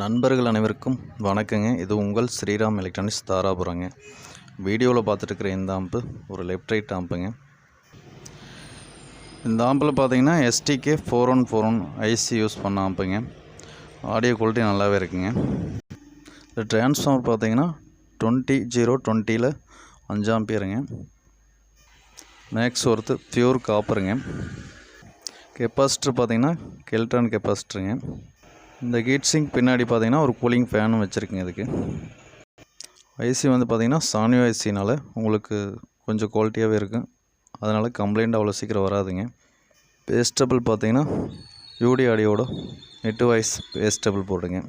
நண்பர்கள் அனைவருக்கும் வணக்கங்க. இது உங்கள் ஸ்ரீராம் எலக்ட்ரானிக்ஸ் தாராபுரங்க. வீடியோவில் பார்த்துட்டு இந்த ஆம்பு ஒரு லெஃப்ட் ரைட் ஆம்புங்க. இந்த ஆம்பில் பார்த்தீங்கன்னா STK 4141 ஐசி யூஸ் பண்ண ஆம்புங்க. ஆடியோ குவாலிட்டி நல்லாவே இருக்குங்க. இந்த டிரான்ஸ்ஃபார்மர் பார்த்தீங்கன்னா 20/20ல் 5 ஆம்பியருங்க. மேக்ஸ் ஒர்த்து பியூர் காப்பருங்க. கெப்பாசிட்டர் பார்த்தீங்கன்னா கெல்ட்ரான் கெப்பாசிட்டருங்க. இந்த ஹீட் சிங்க் பின்னாடி பார்த்தீங்கன்னா ஒரு கூலிங் ஃபேனும் வச்சுருக்குங்க. இதுக்கு ஐசி வந்து பார்த்தீங்கன்னா சானியோ ஐசினால் உங்களுக்கு கொஞ்சம் குவாலிட்டியாகவே இருக்கும். அதனால் கம்ப்ளைண்ட் அவ்வளோ சீக்கிரம் வராதுங்க. பேஸ்டபிள் பார்த்தீங்கன்னா யூடி ஆடியோட நெட் வாய்ஸ் பேஸ்டபிள் போர்டுங்க.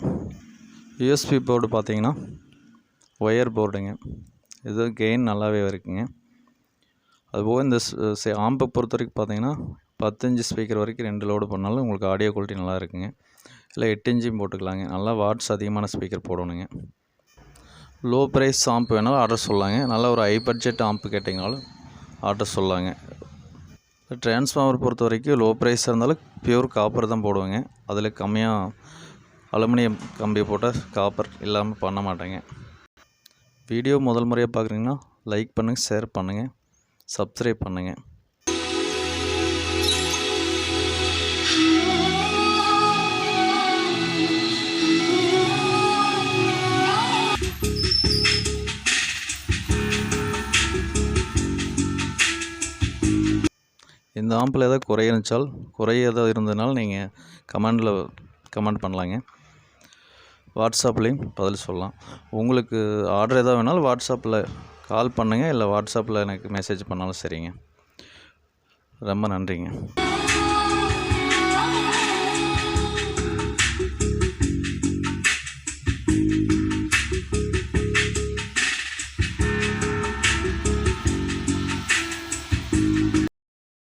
யூஎஸ்பி போர்டு பார்த்தீங்கன்னா ஒயர் போர்டுங்க. இது கெயின் நல்லாவே இருக்குங்க. அதுபோக இந்த ஆம்பை பொறுத்த வரைக்கும் பார்த்தீங்கன்னா 10 இன்ச் ஸ்பீக்கர் வரைக்கும் 2 லோடு பண்ணாலும் உங்களுக்கு ஆடியோ குவாலிட்டி நல்லா இருக்குங்க. இல்லை 8 இன்ச்சும் போட்டுக்கலாங்க. நல்லா வாட்ஸ் அதிகமான ஸ்பீக்கர் போடணுங்க. லோ ப்ரைஸ் ஆம்ப் வேணாலும் ஆர்டர் சொல்லாங்க. நல்ல ஒரு ஹை பட்ஜெட் ஆம்ப் கேட்டிங்கனாலும் ஆர்டர் சொல்லாங்க. டிரான்ஸ்ஃபார்மர் பொறுத்த வரைக்கும் லோ ப்ரைஸாக இருந்தாலும் பியூர் காப்பர் தான் போடுவாங்க. அதில் கம்மியாக அலுமினியம் கம்பி போட்டால் காப்பர் இல்லாமல் பண்ண மாட்டேங்க. வீடியோ முதல் முறையாக பார்க்குறீங்கன்னா லைக் பண்ணுங்கள், ஷேர் பண்ணுங்கள், சப்ஸ்கிரைப் பண்ணுங்கள். இந்த ஆம்பில் ஏதாவது குறை ஏதாவது இருந்ததுனால நீங்கள் கமெண்ட் பண்ணலாங்க. வாட்ஸ்அப்லேயும் பதில் சொல்லலாம். உங்களுக்கு ஆர்டர் ஏதாவது வேணாலும் வாட்ஸ்அப்பில் கால் பண்ணுங்கள், இல்லை வாட்ஸ்அப்பில் எனக்கு மெசேஜ் பண்ணாலும் சரிங்க. ரொம்ப நன்றிங்க.